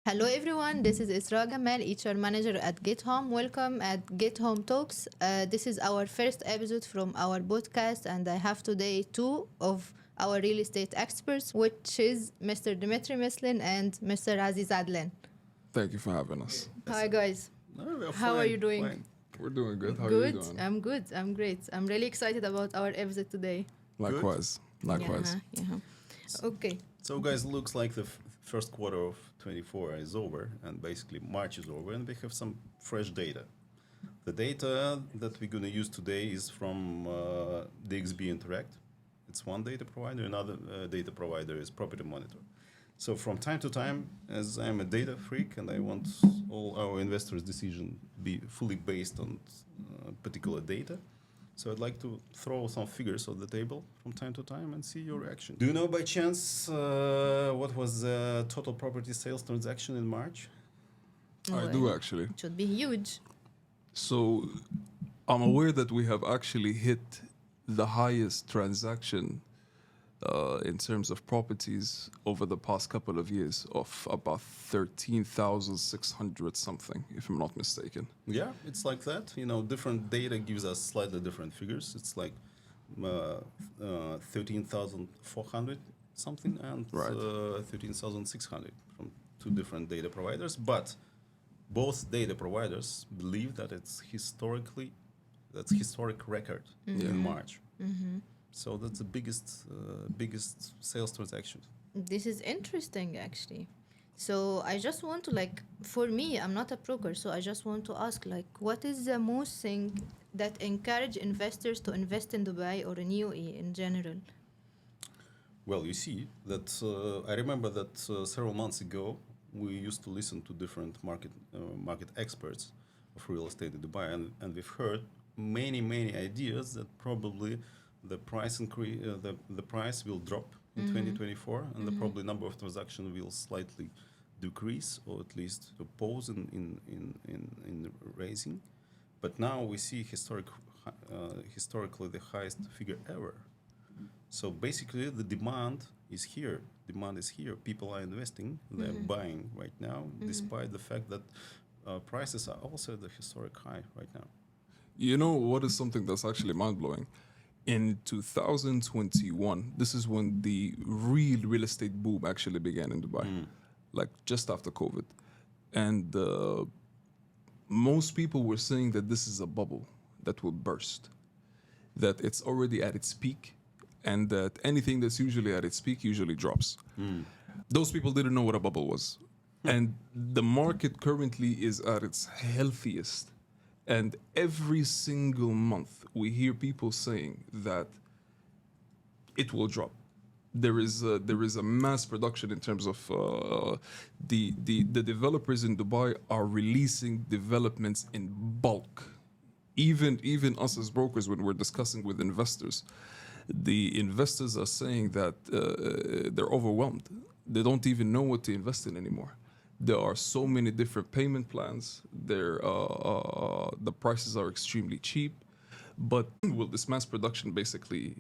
Hello everyone, this is Isra Gamal, HR manager at GetHome. Welcome at GetHome Talks. This is our first episode from our podcast, and I have today two of our real estate experts, which is Mr. Dimitri Mislin and Mr. Aziz Adlan. Thank you for having us. Hi guys, No, we're how are fine, you doing? fine. We're doing good. How are you Good, doing? I'm good, I'm great. I'm really excited about our episode today. Likewise. Likewise. Okay. So, guys, looks like the first quarter of 24 is over, and basically March is over, and we have some fresh data. The data that we're going to use today is from DXB Interact. It's one data provider. Another data provider is Property Monitor. So from time to time, as I'm a data freak and I want all our investors' decision be fully based on particular data, so I'd like to throw some figures on the table from time to time and see your reaction. Do you know by chance what was the total property sales transaction in March? I do actually. It should be huge. So I'm aware that we have actually hit the highest transaction in terms of properties over the past couple of years of about 13,600 something, if I'm not mistaken. Yeah, it's like that. You know, different data gives us slightly different figures. It's like 13,400 something and Right. 13,600 from two different data providers. But both data providers believe that that's historic record in March. So that's the biggest sales transaction. This is interesting, actually. So I just want to for me, I'm not a broker, so I just want to ask, what is the most thing that encourage investors to invest in Dubai or in UAE in general? Well, you see that I remember that several months ago we used to listen to different market experts of real estate in Dubai, and we've heard many ideas that probably the price increase, the price will drop in 2024, and the probably number of transactions will slightly decrease, or at least pause in raising. But now we see historically the highest figure ever. So basically, the demand is here. Demand is here. People are investing. They're buying right now, despite the fact that prices are also at the historic high right now. You know what is something that's actually mind-blowing? In 2021, this is when the real estate boom actually began in Dubai, like just after COVID. And most people were saying that this is a bubble that will burst, that it's already at its peak, and that anything that's usually at its peak usually drops. Those people didn't know what a bubble was. And the market currently is at its healthiest. And every single month, we hear people saying that it will drop. There is a mass production in terms of the developers in Dubai are releasing developments in bulk. Even us as brokers, when we're discussing with investors, the investors are saying that they're overwhelmed. They don't even know what to invest in anymore. There are so many different payment plans. The prices are extremely cheap. But will this mass production basically,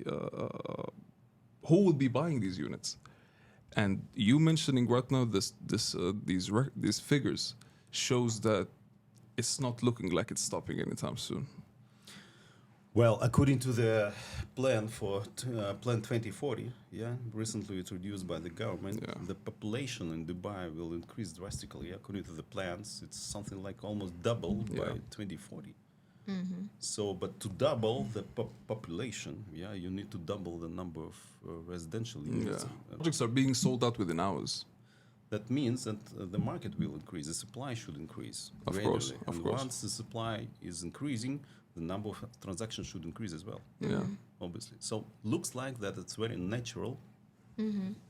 who will be buying these units? And you mentioning right now these figures shows that it's not looking like it's stopping anytime soon. Well, according to the plan for Plan 2040, recently introduced by the government, the population in Dubai will increase drastically. According to the plans, it's something like almost double by 2040. So, but to double the population, you need to double the number of residential units. Projects are being sold out within hours. That means that the market will increase. The supply should increase gradually. Of course. Once the supply is increasing, the number of transactions should increase as well. Obviously. So looks like that it's very natural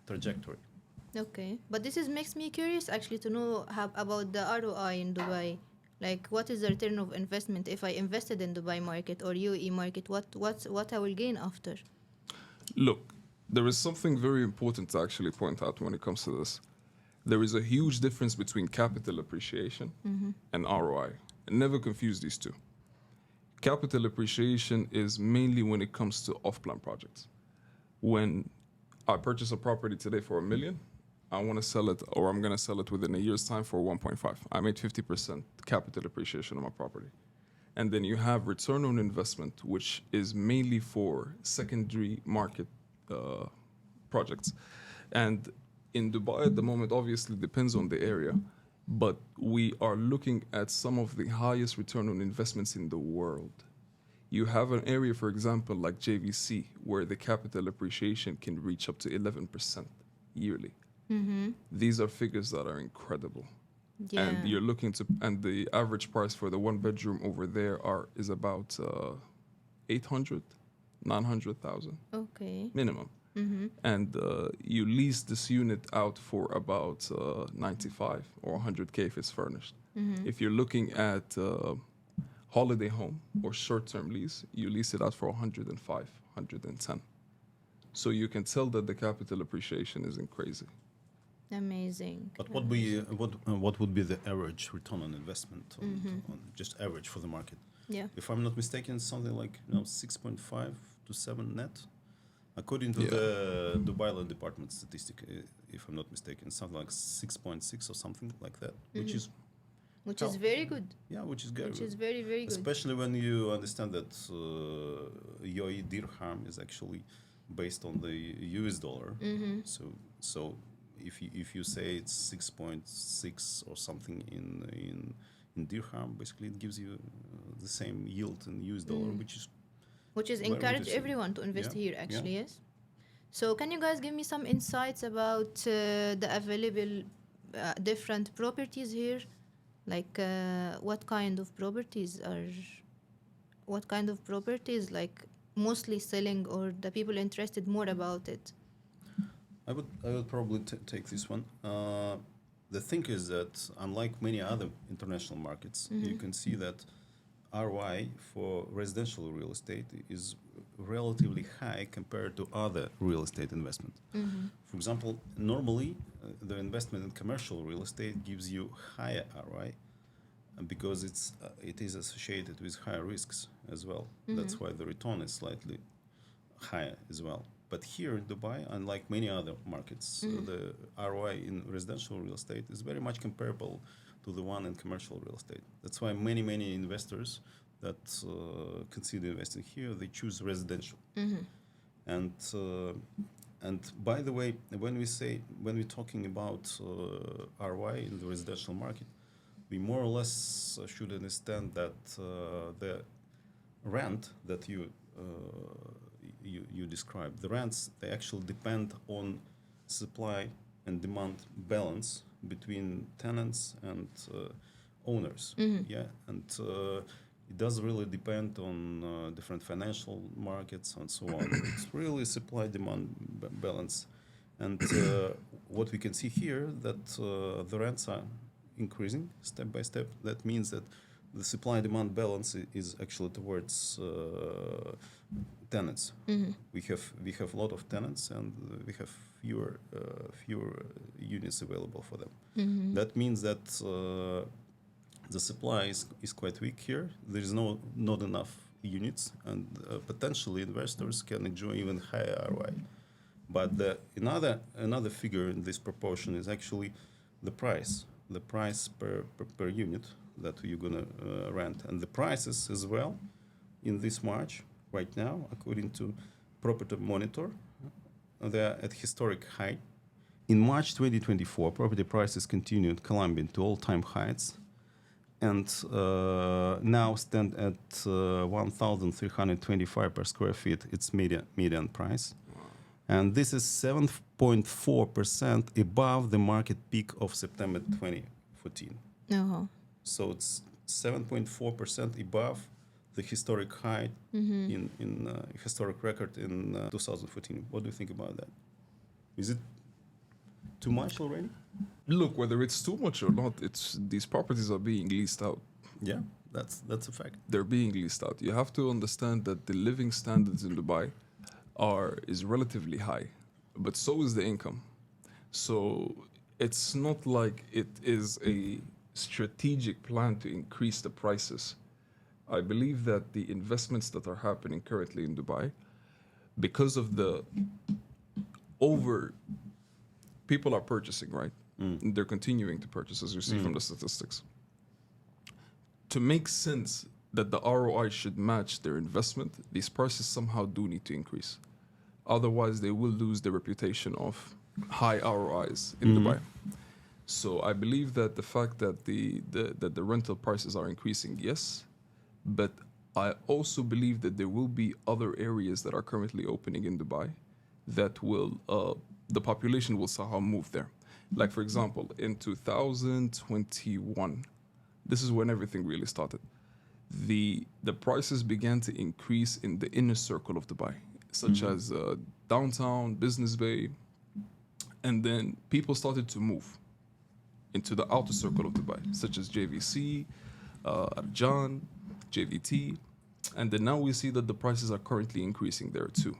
trajectory. Okay, but this makes me curious actually to know about the ROI in Dubai. Like, what is the return of investment if I invested in Dubai market or UAE market? What I will gain after? Look, there is something very important to actually point out when it comes to this. There is a huge difference between capital appreciation and ROI. And never confuse these two. Capital appreciation is mainly when it comes to off-plan projects. When I purchase a property today for $1 million, I want to sell it, or I'm going to sell it within a year's time for 1.5. I made 50% capital appreciation on my property. And then you have return on investment, which is mainly for secondary market projects. And in Dubai at the moment, obviously depends on the area, but we are looking at some of the highest return on investments in the world. You have an area, for example, like JVC, where the capital appreciation can reach up to 11% yearly. These are figures that are incredible. Yeah. And you're looking to, and the average price for the one bedroom over there is about 800, 900,000 Okay. minimum. And you lease this unit out for about 95 or 100K if it's furnished. If you're looking at holiday home or short-term lease, you lease it out for 105, 110. So you can tell that the capital appreciation isn't crazy. Amazing. But what would be the average return on investment on just average for the market? Yeah. If I'm not mistaken, something like 6.5 to 7 net, according to Yeah. the Dubai Law Department statistic. If I'm not mistaken, something like 6.6 or something like that, which is Which is very good. which is good. Which is very, very good. Especially when you understand that UAE dirham is actually based on the US dollar. So if you say it's 6.6 or something in dirham, basically it gives you the same yield in US dollar, Which is very encourage interesting. everyone to invest Yeah, here, actually, yeah. yes. So can you guys give me some insights about the available different properties here? Like what kind of properties like mostly selling, or the people interested more about it? I would probably take this one. The thing is that unlike many other international markets, you can see that ROI for residential real estate is relatively high compared to other real estate investment. For example, normally the investment in commercial real estate gives you higher ROI because it is associated with higher risks as well. That's why the return is slightly higher as well. But here in Dubai, unlike many other markets, the ROI in residential real estate is very much comparable to the one in commercial real estate. That's why many investors that consider investing here, they choose residential. And by the way, when we're talking about ROI in the residential market, we more or less should understand that the rent that you described, the rents, they actually depend on supply and demand balance between tenants and owners. Yeah, and it does really depend on different financial markets and so on. It's really supply-demand balance. And what we can see here, that the rents are increasing step by step. That means that the supply-demand balance is actually towards tenants. We have a lot of tenants, and we have fewer units available for them. That means that the supply is quite weak here. There is not enough units, and potentially investors can enjoy even higher ROI. But another figure in this proportion is actually the price per unit that you're gonna rent, and the prices as well in this March right now, according to Property Monitor, they're at historic high. In March 2024, property prices continued climbing to all-time heights, and now stand at 1,325 per square feet. It's median price, and this is 7.4% above the market peak of September 2014. So it's 7.4% above the historic high in historic record in 2014. What do you think about that? Is it too much already? Look, whether it's too much or not, these properties are being leased out. Yeah, that's a fact. They're being leased out. You have to understand that the living standards in Dubai is relatively high, but so is the income. So it's not like it is a strategic plan to increase the prices. I believe that the investments that are happening currently in Dubai, because of the people are purchasing, right? And they're continuing to purchase, as you see from the statistics. To make sense that the ROI should match their investment, these prices somehow do need to increase. Otherwise, they will lose their reputation of high ROIs in Dubai. So I believe that the fact that the rental prices are increasing, yes, but I also believe that there will be other areas that are currently opening in Dubai that will the population will somehow move there. Like for example, in 2021, this is when everything really started. The prices began to increase in the inner circle of Dubai, such as downtown, Business Bay, and then people started to move into the outer circle of Dubai, such as JVC, Arjan, JVT, and then now we see that the prices are currently increasing there too.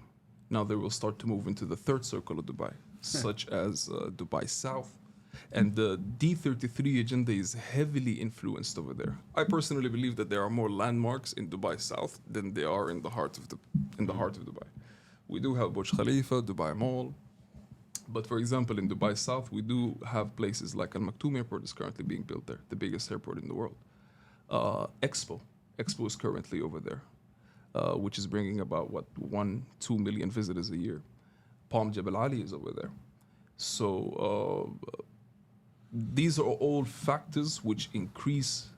Now they will start to move into the third circle of Dubai, such as Dubai South, and the D33 agenda is heavily influenced over there. I personally believe that there are more landmarks in Dubai South than there are in the heart of Dubai. We do have Burj Khalifa, Dubai Mall, but for example, in Dubai South, we do have places like Al Maktoum Airport is currently being built there, the biggest airport in the world. Expo is currently over there, which is bringing about 1-2 million visitors a year. Palm Jebel Ali is over there. So these are all factors which increase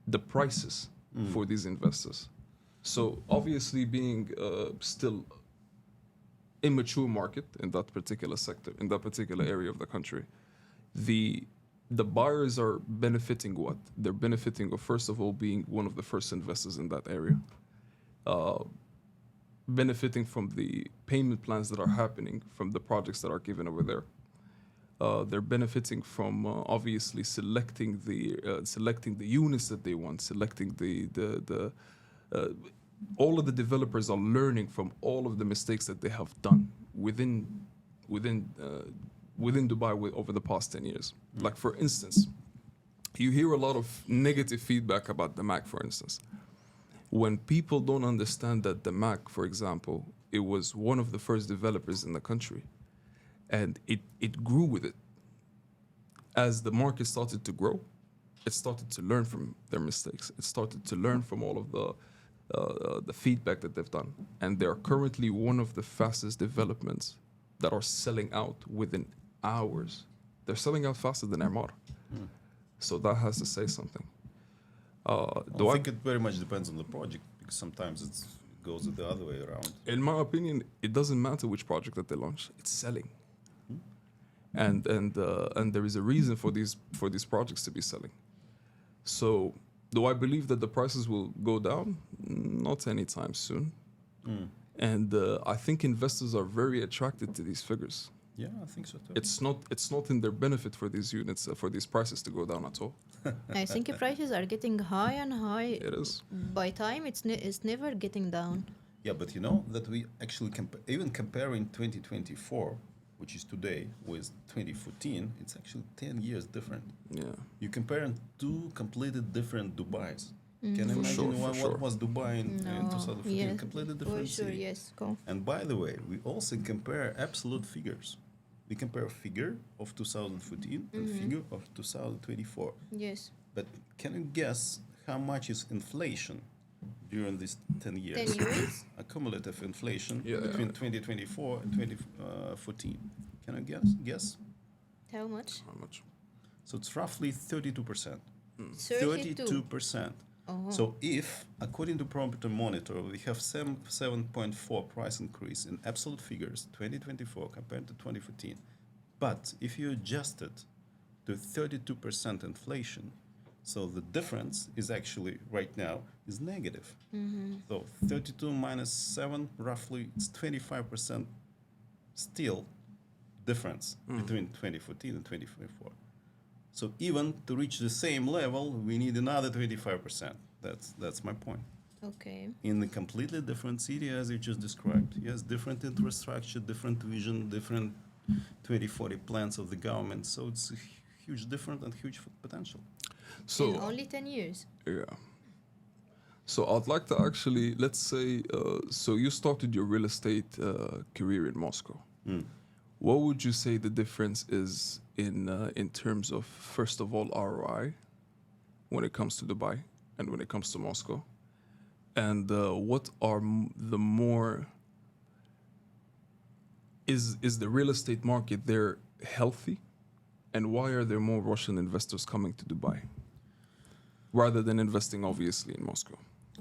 the prices for these investors. So obviously being still immature market in that particular sector, in that particular area of the country, the buyers are benefiting what? They're benefiting of, first of all, being one of the first investors in that area, benefiting from the payment plans that are happening from the projects that are given over there. They're benefiting from obviously selecting the units that they want, selecting the all of the developers are learning from all of the mistakes that they have done within Dubai over the past 10 years. Like for instance, you hear a lot of negative feedback about the Mac, for instance. When people don't understand that the Mac, for example, it was one of the first developers in the country, and it grew with it. As the market started to grow, it started to learn from their mistakes. It started to learn from all of the feedback that they've done. And they're currently one of the fastest developments that are selling out within hours. They're selling out faster than Emaar. So that has to say something. I think it very much depends on the project, because sometimes it goes the other way around. In my opinion, it doesn't matter which project that they launch; it's selling, and there is a reason for these projects to be selling. So, do I believe that the prices will go down? Not anytime soon. And I think investors are very attracted to these figures. Yeah, I think so too. It's not in their benefit for these units for these prices to go down at all. I think prices are getting high and high. It is. By time, it's never getting down. Yeah, but you know that we actually even comparing 2024, which is today, with 2014, it's actually 10 years different. Yeah. You comparing two completely different Dubais. Can you For imagine sure, for sure. what was Dubai in 2014? Yes, Completely for different sure, city. yes. Go. And by the way, we also compare absolute figures. We compare a figure of 2014 and figure of 2024. Yes. But can you guess how much is inflation during these 10 years? 10 years? Accumulative inflation Yeah. between 2024 and 2014. Can you guess? How much? How much? So it's roughly 32%. 32. 32%. So if, according to Property Monitor, we have 7.4 price increase in absolute figures, 2024 compared to 2014, but if you adjust it to 32% inflation, so the difference is actually right now is negative. So 32 minus 7, roughly, it's 25% still difference between 2014 and 2024. So even to reach the same level, we need another 25%. That's my point. Okay. In a completely different city, as you just described. Yes, different infrastructure, different vision, different 2040 plans of the government. So it's a huge difference and huge potential. So In only 10 years. yeah. So I'd like to actually, let's say, so you started your real estate career in Moscow. what would you say the difference is in terms of, first of all, ROI when it comes to Dubai and when it comes to Moscow? And what are the more, is the real estate market there healthy? And why are there more Russian investors coming to Dubai rather than investing obviously in Moscow?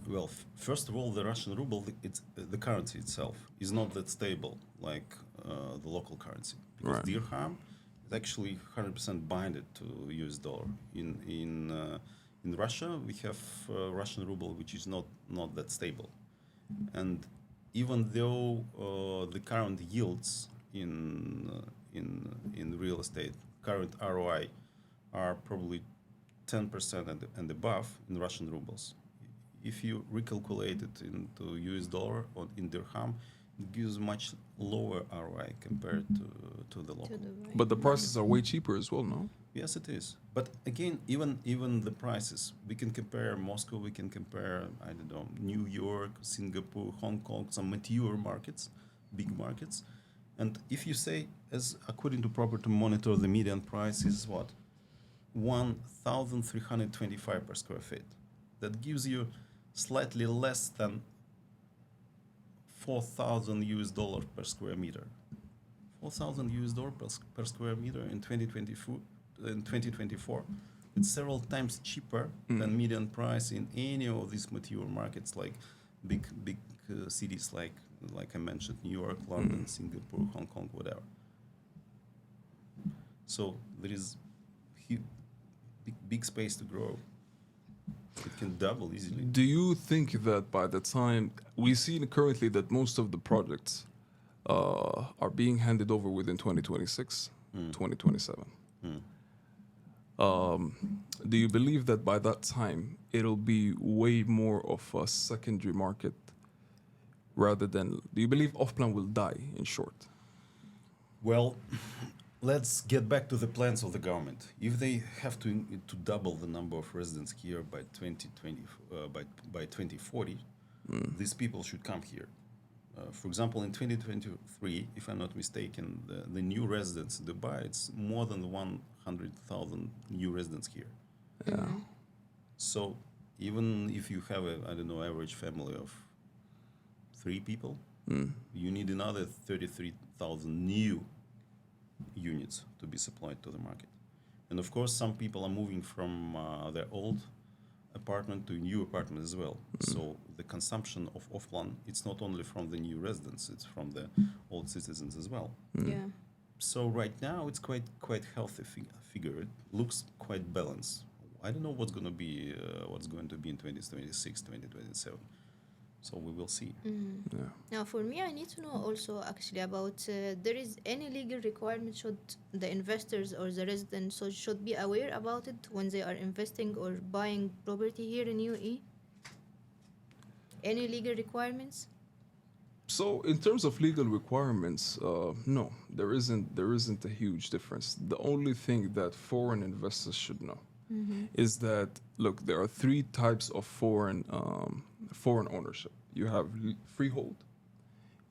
Well, first of all, the Russian ruble, it's the currency itself is not that stable like the local currency, because Right. dirham is actually 100% binded to US dollar. In Russia, we have Russian ruble, which is not that stable, and even though the current yields in real estate, current ROI are probably 10% and above in Russian rubles. If you recalculate it into US dollar or in dirham, it gives much lower ROI compared to the To local. Dubai. But the prices are way cheaper as well, no? Yes, it is. But again, even the prices, we can compare Moscow, we can compare, I don't know, New York, Singapore, Hong Kong, some mature markets, big markets. And if you say, as according to Property Monitor, the median price is what? 1,325 per square feet. That gives you slightly less than 4,000 US dollar per square meter. 4,000 US dollar per square meter in 2024. It's several times cheaper than median price in any of these mature markets, like big cities like I mentioned, New York, London, Singapore, Hong Kong, whatever. So there is big space to grow. It can double easily. Do you think that by the time we see currently that most of the projects are being handed over within 2026, 2027? Do you believe that by that time it'll be way more of a secondary market rather than? Do you believe off-plan will die? In short, Well, let's get back to the plans of the government. If they have to double the number of residents here by 2020, by 2040, these people should come here. For example, in 2023, if I'm not mistaken, the new residents in Dubai, it's more than 100,000 new residents here. yeah. So even if you have a, I don't know, average family of 3 people, you need another 33,000 new units to be supplied to the market. And of course, some people are moving from their old apartment to a new apartment as well. So the consumption of off-plan, it's not only from the new residents, it's from the old citizens as well. Yeah. So right now, it's quite healthy figure. It looks quite balanced. I don't know what's going to be in 2026, 2027. So we will see. Yeah. Now, for me, I need to know also actually about there is any legal requirement should the investors or the residents should be aware about it when they are investing or buying property here in UAE? Any legal requirements? So in terms of legal requirements, no, there isn't a huge difference. The only thing that foreign investors should know is that, look, there are 3 types of foreign ownership. You have freehold,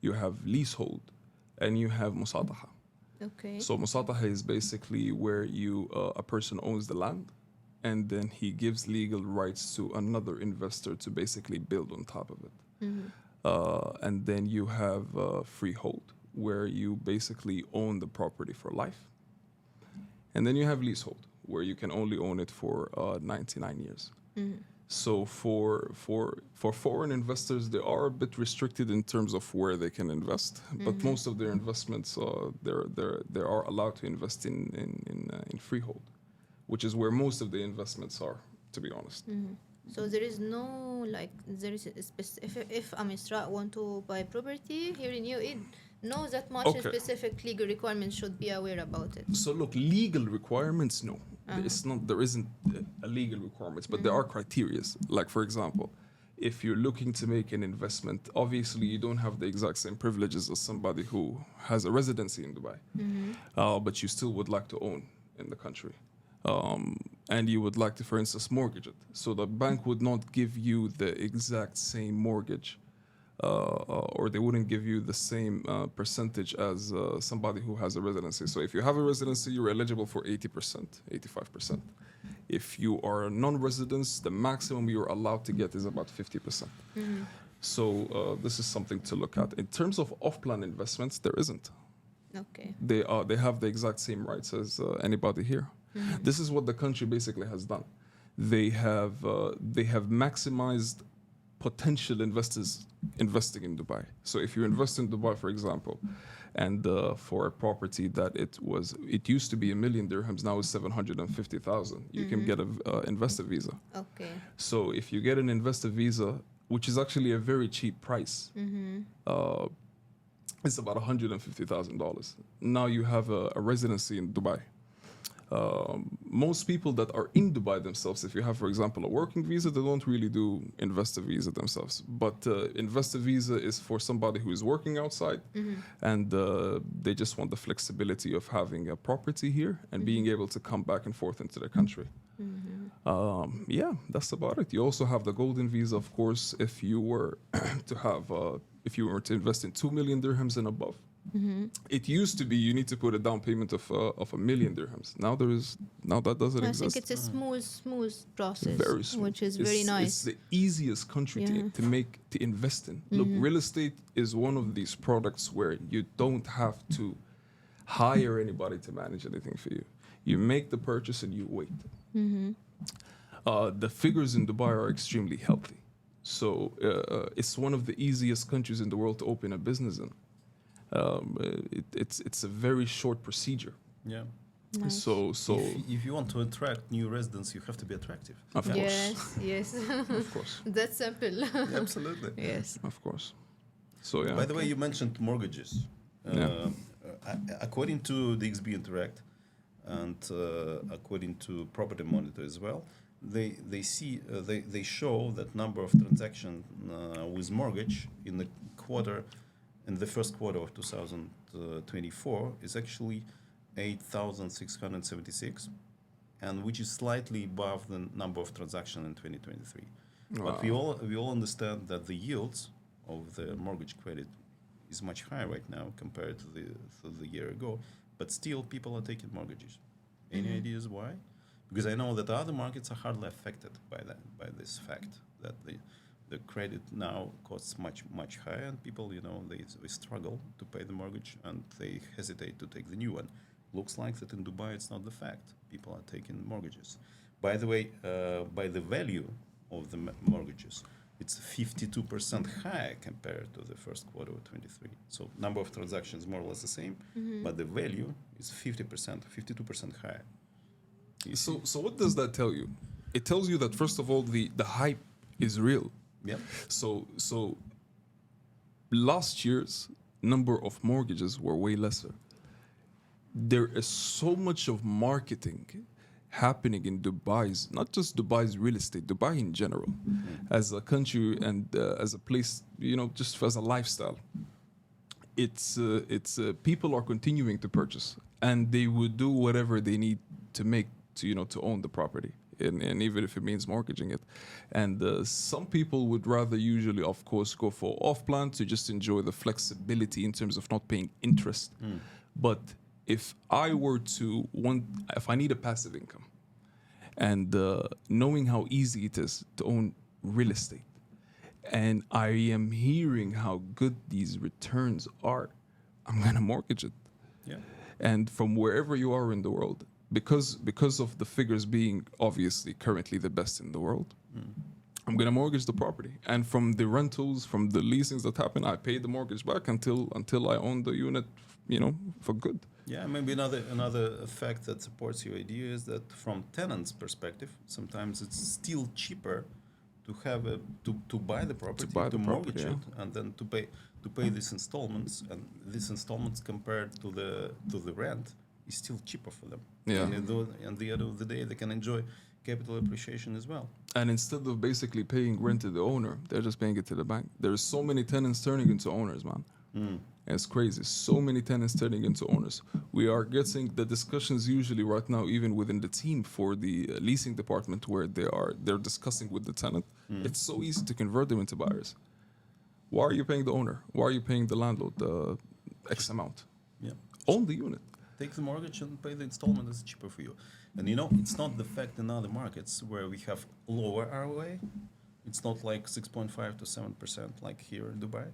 you have leasehold, and you have musataha. Okay. So musataha is basically where a person owns the land, and then he gives legal rights to another investor to basically build on top of it. And then you have freehold, where you basically own the property for life. And then you have leasehold, where you can only own it for 99 years. So for foreign investors, they are a bit restricted in terms of where they can invest. But most of their investments, they are allowed to invest in freehold, which is where most of the investments are, to be honest. So there is no there is a if Amisra want to buy property here in UAE, know that much Okay. specific legal requirements should be aware about it. So look, legal requirements, no. There isn't a legal requirements, but there are criterias. Like, for example, if you're looking to make an investment, obviously you don't have the exact same privileges as somebody who has a residency in Dubai, but you still would like to own in the country. And you would like to, for instance, mortgage it. So the bank would not give you the exact same mortgage or they wouldn't give you the same percentage as somebody who has a residency. So if you have a residency, you're eligible for 80%, 85%. If you are a non-resident, the maximum you're allowed to get is about 50%. So this is something to look at. In terms of off-plan investments, there isn't. Okay. They have the exact same rights as anybody here. This is what the country basically has done. They have maximized potential investors investing in Dubai. So if you invest in Dubai, for example, and for a property that it used to be $1 million dirhams, now is 750,000, you can get an investor visa. Okay. So if you get an investor visa, which is actually a very cheap price, it's about $150,000. Now you have a residency in Dubai. Most people that are in Dubai themselves, if you have, for example, a working visa, they don't really do investor visa themselves. But investor visa is for somebody who is working outside, and they just want the flexibility of having a property here and being able to come back and forth into the country. Yeah, that's about it. You also have the golden visa, of course, if you were to invest in 2 million dirhams and above. It used to be you need to put a down payment of $1 million dirhams. Now that doesn't I exist. think it's a smooth process, Very smooth. which is very nice. It's the easiest country Yeah. to invest in. Look, real estate is one of these products where you don't have to hire anybody to manage anything for you. You make the purchase and you wait. The figures in Dubai are extremely healthy. So it's one of the easiest countries in the world to open a business in. It's a very short procedure. Yeah. Nice. So If you want to attract new residents, you have to be attractive. of course, Yes. of course, That's simple. Absolutely. Yes. of course. So yeah. By the way, you mentioned mortgages. Yeah. According to the XB Interact and according to Property Monitor as well, they show that number of transactions with mortgage in the first quarter of 2024 is actually 8,676, and which is slightly above the number of transactions in 2023. But we all understand that the yields of the mortgage credit is much higher right now compared to the year ago. But still, people are taking mortgages. Any ideas why? Because I know that other markets are hardly affected by this fact that the credit now costs much higher, and people, they struggle to pay the mortgage and they hesitate to take the new one. Looks like that in Dubai it's not the fact. People are taking mortgages. By the way, by the value of the mortgages, it's 52% higher compared to the first quarter of 23. So number of transactions more or less the same, but the value is 52% higher. So what does that tell you? It tells you that first of all the hype is real. Yeah. So last year's number of mortgages were way lesser. There is so much of marketing happening in Dubai's, not just Dubai's real estate, Dubai in general, as a country and as a place, just as a lifestyle. It's people are continuing to purchase, and they would do whatever they need to make to own the property. And even if it means mortgaging it. And some people would rather usually, of course, go for off-plan to just enjoy the flexibility in terms of not paying interest. But if I need a passive income, and knowing how easy it is to own real estate, and I am hearing how good these returns are, I'm going to mortgage it. Yeah. And from wherever you are in the world, because of the figures being obviously currently the best in the world, I'm going to mortgage the property. And from the rentals, from the leasings that happen, I pay the mortgage back until I own the unit, for good. Yeah, maybe another fact that supports your idea is that from tenants' perspective, sometimes it's still cheaper to have to buy the property, to mortgage it, and then to pay these installments, and these installments compared to the rent is still cheaper for them. Yeah. And at the end of the day, they can enjoy capital appreciation as well. And instead of basically paying rent to the owner, they're just paying it to the bank. There's so many tenants turning into owners, man. It's crazy. So many tenants turning into owners. We are getting the discussions usually right now, even within the team for the leasing department, where they're discussing with the tenant. It's so easy to convert them into buyers. Why are you paying the owner? Why are you paying the landlord the X amount? Yeah. Own the unit. Take the mortgage and pay the installment. It's cheaper for you. And it's not the fact in other markets where we have lower ROA. It's not like 6.5 to 7% like here in Dubai.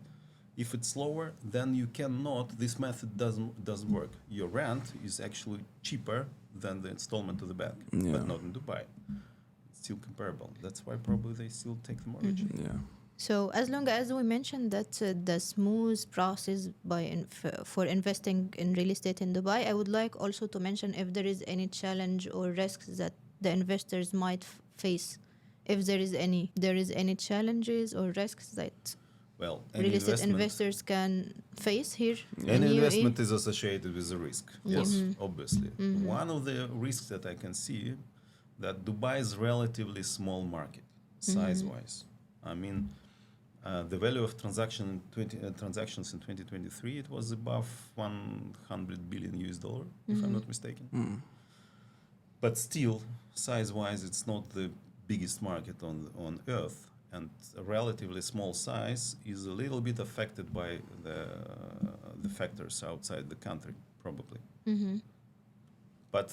If it's lower, then you cannot. This method doesn't work. Your rent is actually cheaper than the installment to the bank, Yeah. but not in Dubai. It's still comparable. That's why probably they still take the mortgage. Yeah. So as long as we mentioned that the smooth process for investing in real estate in Dubai, I would like also to mention if there is any challenge or risks that the investors might face. If there is any challenges or risks that Well, real estate investors can face here in any UAE? investment is associated with a risk. Yes, Mm-hmm. obviously. One of the risks that I can see that Dubai is relatively small market size-wise. I mean, the value of transactions in 2023 it was above 100 billion US dollar, if I'm not mistaken. But still, size-wise, it's not the biggest market on earth. And a relatively small size is a little bit affected by the factors outside the country, probably. But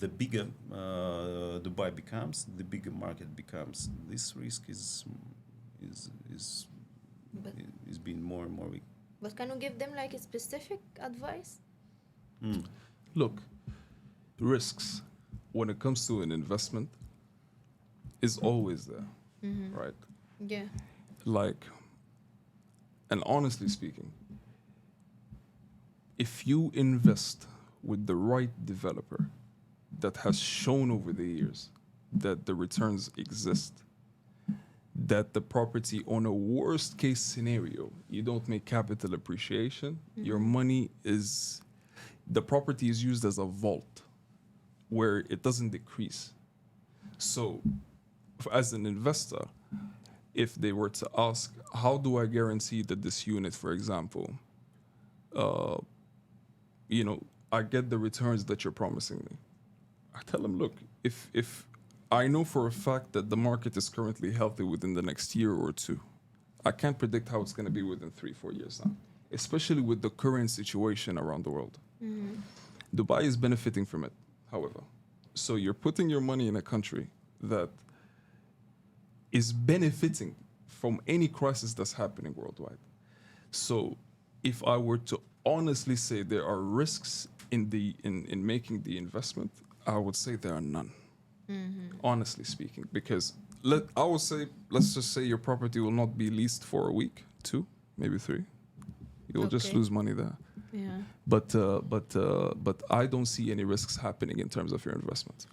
the bigger Dubai becomes, the bigger market becomes. This risk is being more and more weak. But can you give them like a specific advice? Look, risks when it comes to an investment is always there, right? Yeah. Like, and honestly speaking, if you invest with the right developer that has shown over the years that the returns exist, that the property on a worst case scenario, you don't make capital appreciation, your money is, the property is used as a vault where it doesn't decrease. So as an investor, if they were to ask, how do I guarantee that this unit, for example, I get the returns that you're promising me? I tell them, look, if I know for a fact that the market is currently healthy within the next year or two, I can't predict how it's going to be within 3-4 years now, especially with the current situation around the world. Dubai is benefiting from it, however. So you're putting your money in a country that is benefiting from any crisis that's happening worldwide. So if I were to honestly say there are risks in making the investment, I would say there are none. Honestly speaking, because let's just say your property will not be leased for a week, 2, maybe 3. You'll just Okay. lose money there. Yeah. But I don't see any risks happening in terms of your investment.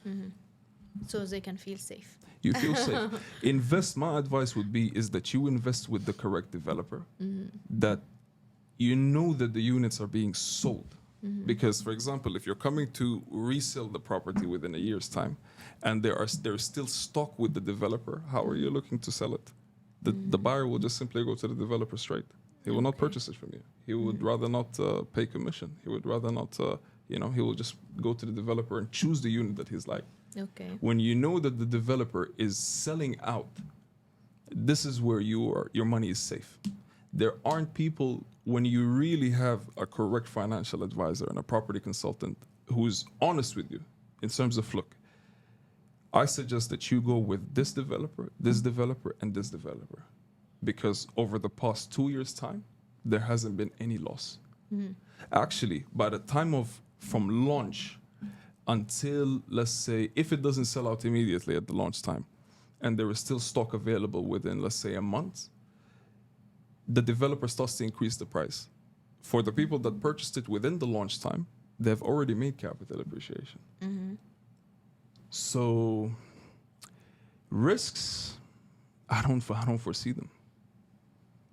So they can feel safe. You feel safe. My advice would be is that you invest with the correct developer, that you know that the units are being sold. Because, for example, if you're coming to resell the property within a year's time and there's still stock with the developer, how are you looking to sell it? The buyer will just simply go to the developer straight. He will not purchase it from you. He would rather not pay commission. He would rather not, he will just go to the developer and choose the unit that he's like. Okay. When you know that the developer is selling out, this is where your money is safe. There aren't people, when you really have a correct financial advisor and a property consultant who's honest with you in terms of, look, I suggest that you go with this developer, and this developer. Because over the past 2 years' time, there hasn't been any loss. Actually, by the time from launch until, let's say, if it doesn't sell out immediately at the launch time, and there is still stock available within, let's say, a month, the developer starts to increase the price. For the people that purchased it within the launch time, they've already made capital appreciation. So risks, I don't foresee them.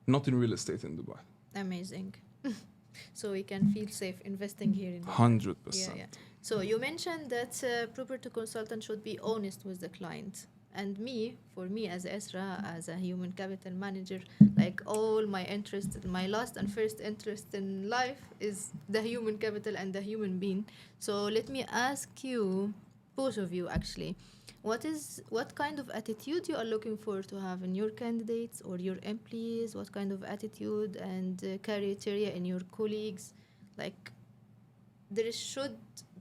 Not in real estate in Dubai. Amazing. So we can feel safe investing here in Dubai. 100%. Yeah. So you mentioned that property consultant should be honest with the client. And for me as Esra, as a human capital manager, like all my interest, my last and first interest in life is the human capital and the human being. So let me ask you, both of you actually, What kind of attitude you are looking for to have in your candidates or your employees? What kind of attitude and criteria in your colleagues? Like there should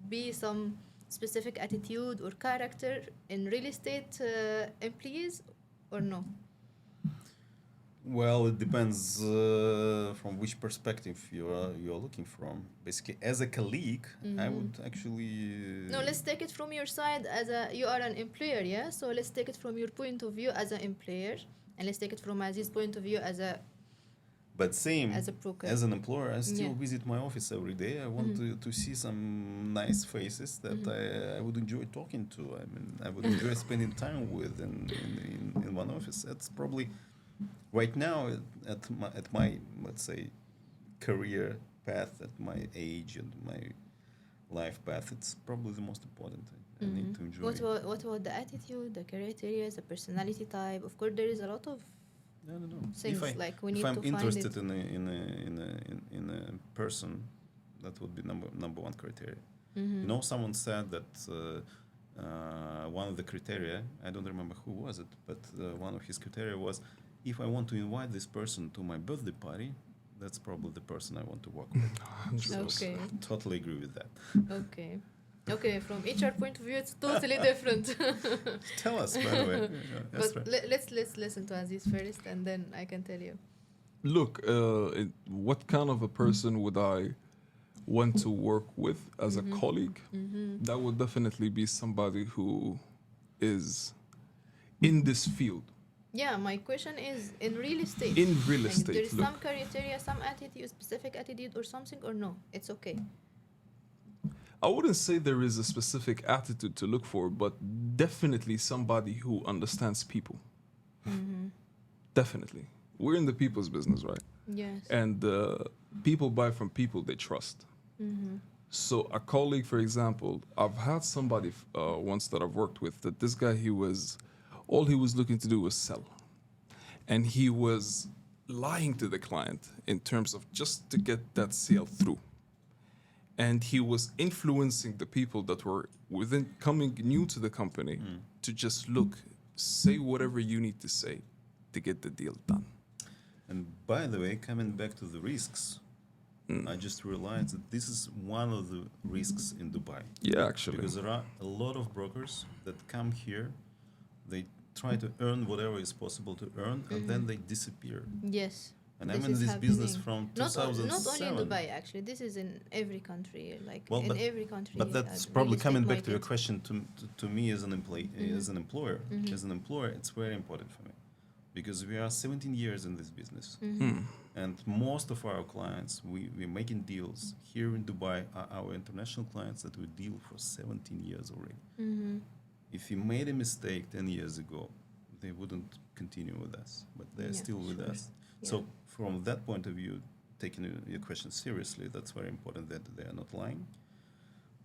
be some specific attitude or character in real estate employees or no? Well, it depends from which perspective you are looking from. Basically, as a colleague, I would actually. No, let's take it from your side as you are an employer, yeah? So let's take it from your point of view as an employer, and let's take it from Aziz's point of view as a But same as a broker. as an employer, I still Yeah. visit my office every day. I want to see some nice faces that I would enjoy talking to. I mean, I would enjoy spending time with in one office. That's probably right now at my let's say career path, at my age and my life path. It's probably the most important. I need to enjoy. What about the attitude, the criteria, the personality type? Of course, there is a lot of No. things like we need If I'm to find interested it. in a person, that would be number one criteria. Mm-hmm. You know, someone said that one of the criteria, I don't remember who was it, but one of his criteria was, if I want to invite this person to my birthday party, that's probably the person I want to work with. 100%. Okay. Totally agree with that. Okay, from HR point of view, it's totally different. Tell us, by the way. But let's listen to Aziz first, and then I can tell you. Look, what kind of a person would I want to work with as a colleague? That would definitely be somebody who is in this field. Yeah, my question is in real estate. In real Like, estate, there is look. some criteria, some attitude, specific attitude or something, or no? It's okay. I wouldn't say there is a specific attitude to look for, but definitely somebody who understands people. Definitely. We're in the people's business, right? Yes. And people buy from people they trust. So a colleague, for example, I've had somebody once that I've worked with that this guy, all he was looking to do was sell. And he was lying to the client in terms of just to get that sale through. And he was influencing the people that were coming new to the company to just say whatever you need to say to get the deal done. And by the way, coming back to the risks, I just realized that this is one of the risks in Dubai. Yeah, actually. Because there are a lot of brokers that come here, they try to earn whatever is possible to earn, and then they disappear. Yes. And This I'm in is this business happening. from 2007. Not only in Dubai, actually. This is in every country. Like Well, in every country. But that's real probably estate coming back to your market. question to me as an employee, as an employer. As an employer, it's very important for me because we are 17 years in this business, and most of our clients, we're making deals here in Dubai. Are our international clients that we deal for 17 years already. If you made a mistake 10 years ago, they wouldn't continue with us, but they're Yeah, still with sure. us. Yeah. So from that point of view, taking your question seriously, that's very important that they are not lying.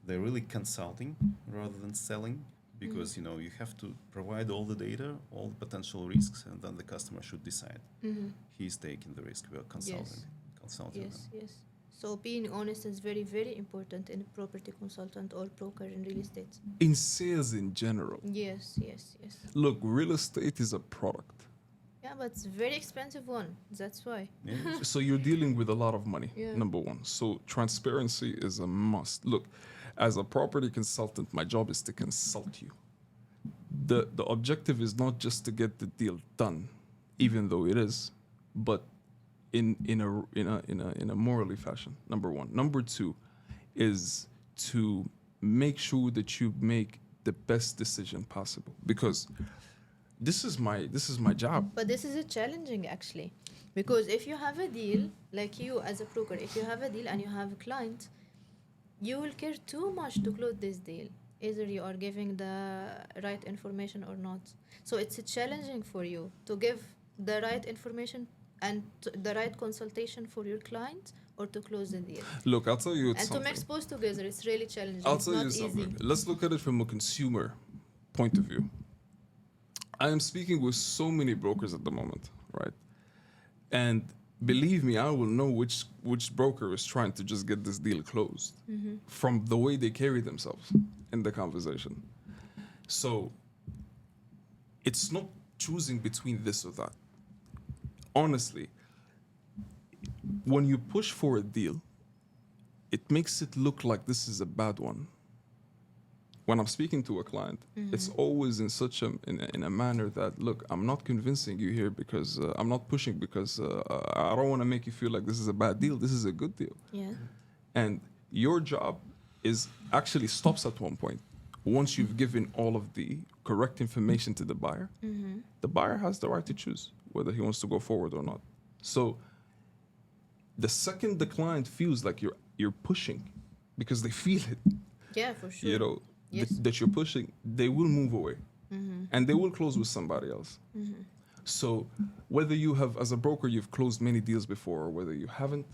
They're really consulting rather than selling because you have to provide all the data, all the potential risks, and then the customer should decide. He's taking the risk. We are consulting. Yes, yes. So being honest is very, very important in a property consultant or broker in real estate. In sales in general. Yes. Look, real estate is a product. Yeah, but it's a very expensive one. That's why. Yeah. So you're dealing with a lot of money, Yeah. number one. So transparency is a must. Look, as a property consultant, my job is to consult you. The objective is not just to get the deal done, even though it is, but in a morally fashion. Number one. Number two is to make sure that you make the best decision possible, because this is my job. But this is a challenging actually, because if you have a deal, like you as a broker, if you have a deal and you have a client, you will care too much to close this deal. Either you are giving the right information or not. So it's challenging for you to give the right information and the right consultation for your client or to close the deal. Look, I'll tell you And something. to mix both together, it's really challenging. I'll It's tell not you easy. something. Let's look at it from a consumer point of view. I am speaking with so many brokers at the moment, right? And believe me, I will know which broker is trying to just get this deal closed from the way they carry themselves in the conversation. So it's not choosing between this or that. Honestly, when you push for a deal, it makes it look like this is a bad one. When I'm speaking to a client, it's always in such in a manner that, look, I'm not convincing you here because I'm not pushing because I don't want to make you feel like this is a bad deal. This is a good deal. Yeah. And your job is actually stops at one point. Once you've given all of the correct information to the buyer has the right to choose whether he wants to go forward or not. So the second the client feels like you're pushing, because they feel it, Yeah, for sure. you know, Yes. that you're pushing, they will move away and they will close with somebody else. So whether you have, as a broker, you've closed many deals before, or whether you haven't,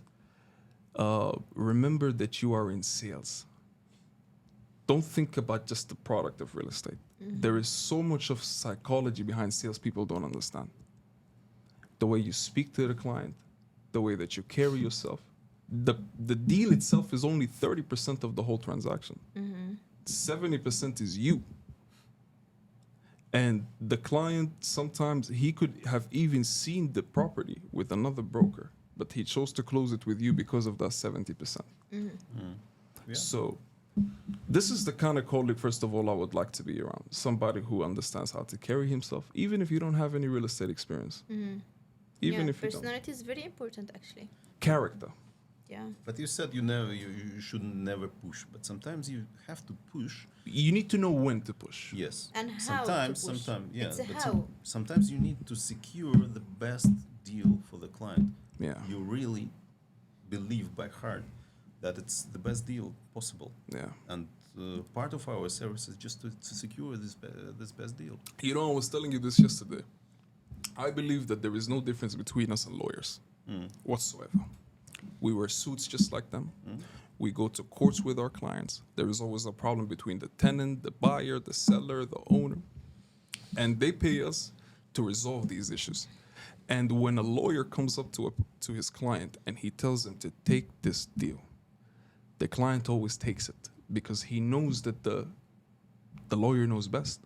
remember that you are in sales. Don't think about just the product of real estate. There is so much of psychology behind sales people don't understand. The way you speak to the client, the way that you carry yourself. The deal itself is only 30% of the whole transaction. 70% is you. And the client, sometimes he could have even seen the property with another broker, but he chose to close it with you because of that 70%. Yeah. So this is the kind of colleague, first of all, I would like to be around. Somebody who understands how to carry himself, even if you don't have any real estate experience. Even if you don't. Personality is very important, actually. Character. Yeah. But you said you should never push, but sometimes you have to push. You need to know when to push. Yes. And how to push. Sometimes, yeah. It's a but how. Sometimes you need to secure the best deal for the client. Yeah. You really believe by heart that it's the best deal possible. Yeah. And part of our service is just to secure this best deal. You know, I was telling you this yesterday. I believe that there is no difference between us and lawyers whatsoever. We wear suits just like them. We go to courts with our clients. There is always a problem between the tenant, the buyer, the seller, the owner. And they pay us to resolve these issues. And when a lawyer comes up to his client and he tells him to take this deal, the client always takes it because he knows that the lawyer knows best.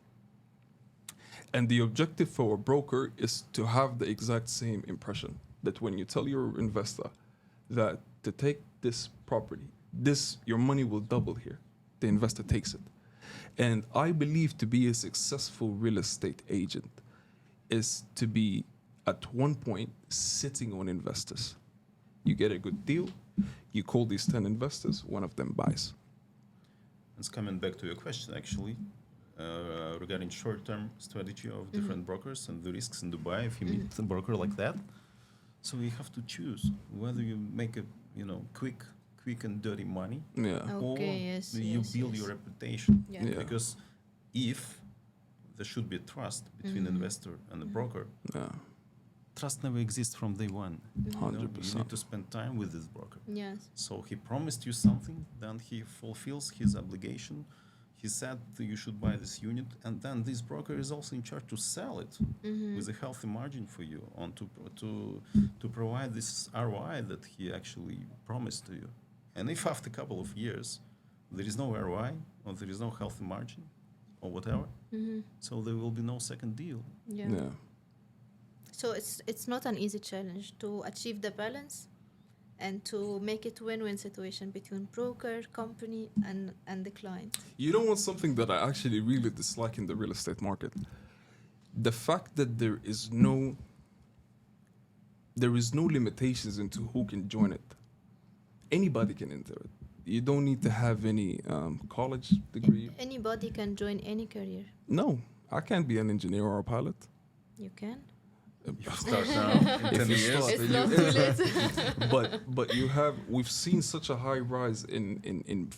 And the objective for a broker is to have the exact same impression, that when you tell your investor that to take this property, your money will double here, the investor takes it. And I believe to be a successful real estate agent is to be at one point sitting on investors. You get a good deal, you call these 10 investors, one of them buys. It's coming back to your question, actually, regarding short-term strategy of different brokers and the risks in Dubai if you meet a broker like that. So you have to choose whether you make a quick and dirty money, or you build your reputation. Yeah. Yeah. Because if there should be trust between investor and the broker, Yeah, trust never exists from day one. You know, 100%. you need to spend time with this broker. Yes. So he promised you something, then he fulfills his obligation. He said that you should buy this unit, and then this broker is also in charge to sell it with a healthy margin for you, on to provide this ROI that he actually promised to you. And if after a couple of years there is no ROI or there is no healthy margin or whatever, so there will be no second deal. Yeah. yeah. So it's not an easy challenge to achieve the balance and to make it win-win situation between broker, company, and the client. You know what's something that I actually really dislike in the real estate market? The fact that there is no limitations into who can join it. Anybody can enter it. You don't need to have any college degree. Anybody can join any career. No, I can't be an engineer or a pilot. You can. Start now in If 10 you years. start, It's then not too late. but we've seen such a high rise in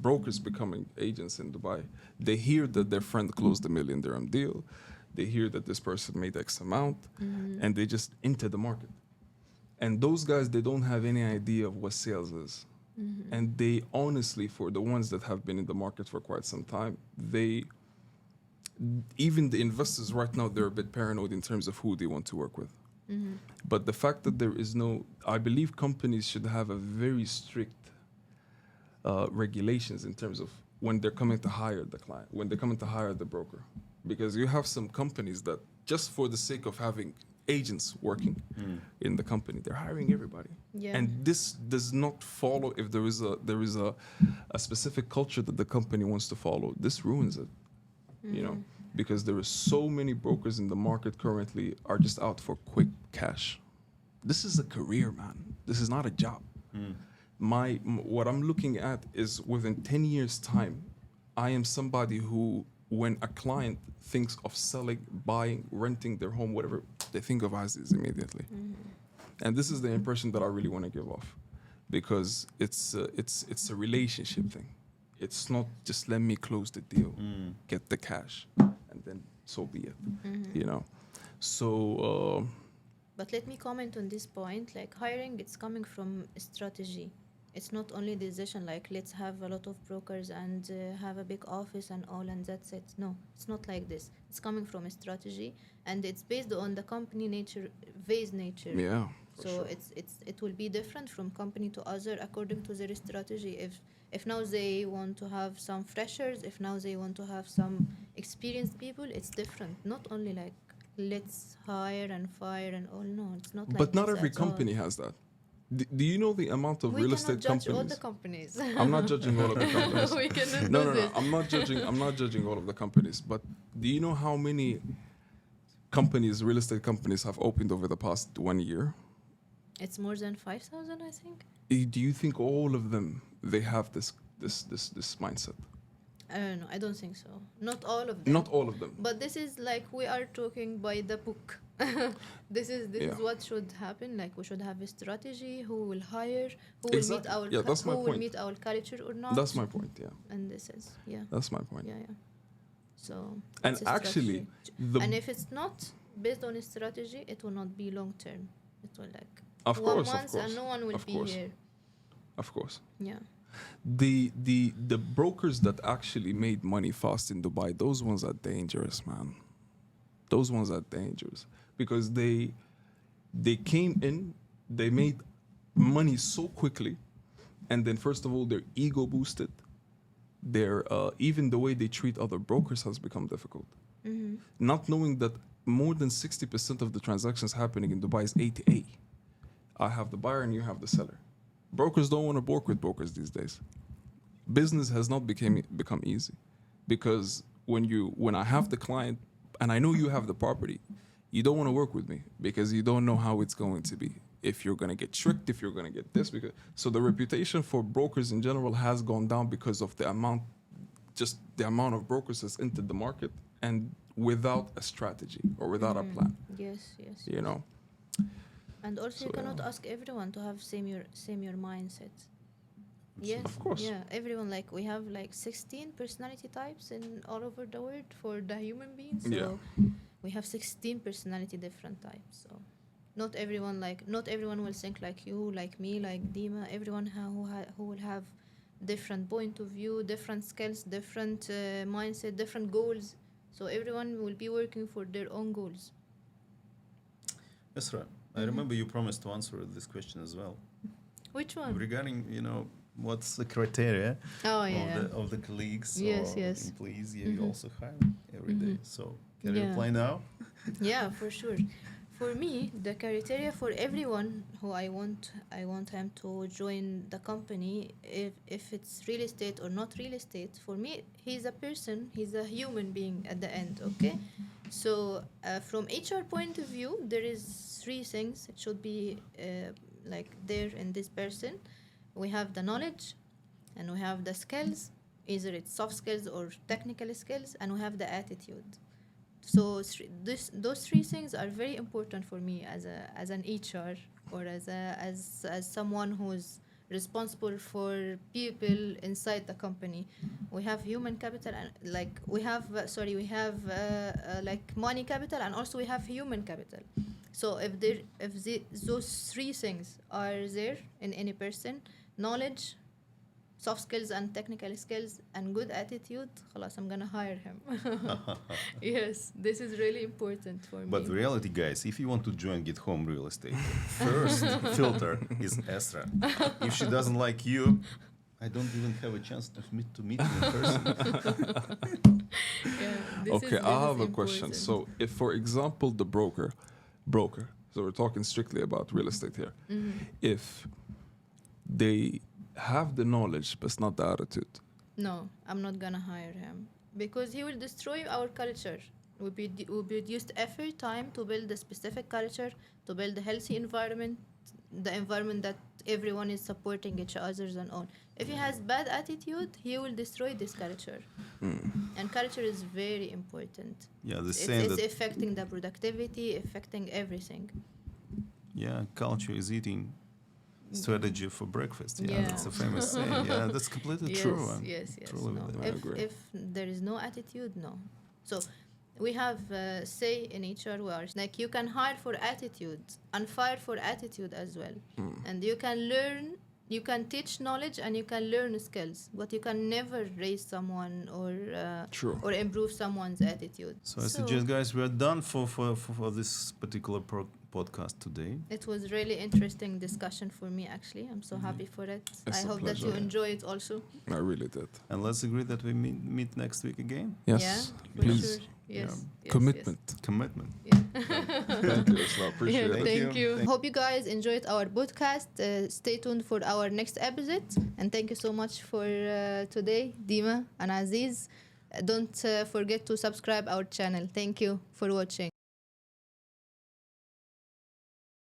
brokers becoming agents in Dubai. They hear that their friend closed $1 million dirham deal, they hear that this person made X amount, and they just enter the market. And those guys, they don't have any idea of what sales is. And they honestly, for the ones that have been in the market for quite some time, even the investors right now, they're a bit paranoid in terms of who they want to work with. But the fact that there is I believe companies should have a very strict regulations in terms of when they're coming to hire the client, when they're coming to hire the broker. because you have some companies that just for the sake of having agents working in the company, they're hiring everybody. Yeah. And this does not follow if there is a specific culture that the company wants to follow. This ruins it, you know, because there are so many brokers in the market currently are just out for quick cash. This is a career, man. This is not a job. What I'm looking at is within 10 years time, I am somebody who, when a client thinks of selling, buying, renting their home, whatever, they think of Aziz immediately. And this is the impression that I really want to give off, because it's a relationship thing. It's not just let me close the deal, get the cash, and then so be it, you know. So But let me comment on this point. Like hiring, it's coming from strategy. It's not only decision like let's have a lot of brokers and have a big office and all and that's it. No, it's not like this. It's coming from a strategy and it's based on the company nature, vast nature. yeah, So it will be different from company to other according to their strategy. If now they want to have some freshers, if now they want to have some experienced people, it's different. Not only like let's hire and fire and all. No, it's not like but not this every at all. company has that. Do you know the amount of We real cannot estate judge companies? all the companies. I'm not judging all of the companies. We cannot No, do no, no. this. I'm not judging all of the companies. But do you know how many companies, real estate companies, have opened over the past 1 year? It's more than 5,000, I think. Do you think all of them they have this mindset? I don't know. I don't think so. Not all of them. Not all of them. But this is like we are talking by the book. This is Yeah. what should happen. Like we should have a strategy. Who will hire? Who will Exactly. meet our? Yeah, that's my who will point. meet our culture or not? That's my point. Yeah, And this is that's my point. yeah. So And it's a actually, strategy. And if it's not based on a strategy, it will not be long term. It will like Of 1 course, of month course, and no one will of be course. here. Of course. Yeah. The brokers that actually made money fast in Dubai, those ones are dangerous, man. Those ones are dangerous because they came in, they made money so quickly, and then first of all, their ego boosted. Their even the way they treat other brokers has become difficult. Not knowing that more than 60% of the transactions happening in Dubai is A to A. I have the buyer and you have the seller. Brokers don't want to work with brokers these days. Business has not become easy because when I have the client and I know you have the property, you don't want to work with me because you don't know how it's going to be. If you're going to get tricked, if you're going to get this. So the reputation for brokers in general has gone down because of the amount of brokers that's entered the market and without a strategy or without a plan, Yes. you know. And also, So, you cannot yeah. ask everyone to have same your mindset. Yes, Of course. Yeah, everyone like we have like 16 personality types in all over the world for the human beings. So Yeah. we have 16 personality different types. So not everyone will think like you, like me, like Dima. Everyone who will have different point of view, different skills, different mindset, different goals. So everyone will be working for their own goals. Esra, I remember you promised to answer this question as well. Which one? Regarding, what's the criteria Oh yeah. of the colleagues Yes, or yes. employees you also hire every day. So can you Yeah. reply now? Yeah, for sure. For me, the criteria for everyone who I want him to join the company, if it's real estate or not real estate, for me, he's a person, he's a human being at the end, okay? So from HR point of view, there is 3 things it should be like there in this person. We have the knowledge, and we have the skills, either it's soft skills or technical skills, and we have the attitude. So those 3 things are very important for me as an HR or as someone who's responsible for people inside the company. We have human capital and like we have like money capital, and also we have human capital. So those 3 things are there in any person: knowledge, soft skills and technical skills, and good attitude, خلاص, I'm gonna hire him. Yes, this is really important for me. But the reality, guys, if you want to join GetHome Real Estate, first filter is Esra. If she doesn't like you, I don't even have a chance to meet you in person. Okay, I have a question. important. So, if, for example, the broker, so we're talking strictly about real estate here. If they have the knowledge but not the attitude, No, I'm not gonna hire him because he will destroy our culture. We used effort, time to build a specific culture, to build a healthy environment, the environment that everyone is supporting each other and all. If he has bad attitude, he will destroy this culture. And culture is very important. Yeah, the It's, saying it's that affecting the productivity, affecting everything. culture is eating strategy for breakfast. Yeah, Yeah. that's a famous saying. Yeah, that's completely Yes, true. I'm yes. truly No. with it. I agree. If there is no attitude, no. So we have say in HR words like you can hire for attitude and fire for attitude as well, and you can learn, you can teach knowledge and you can learn skills, but you can never raise someone True. or improve someone's attitude. So I suggest, guys, we are done for this particular podcast today. It was really interesting discussion for me. Actually, I'm so happy for it. It's I a hope that you pleasure. enjoy it also. I really did. And let's agree that we meet next week again. Yes, Yeah, for please. sure. Yes. Commitment. Commitment. Thank you, Isla. Appreciate Yeah, it. thank you. you. Hope you guys enjoyed our podcast. Stay tuned for our next episode. And thank you so much for today, Dima and Aziz. Don't forget to subscribe our channel. Thank you for watching.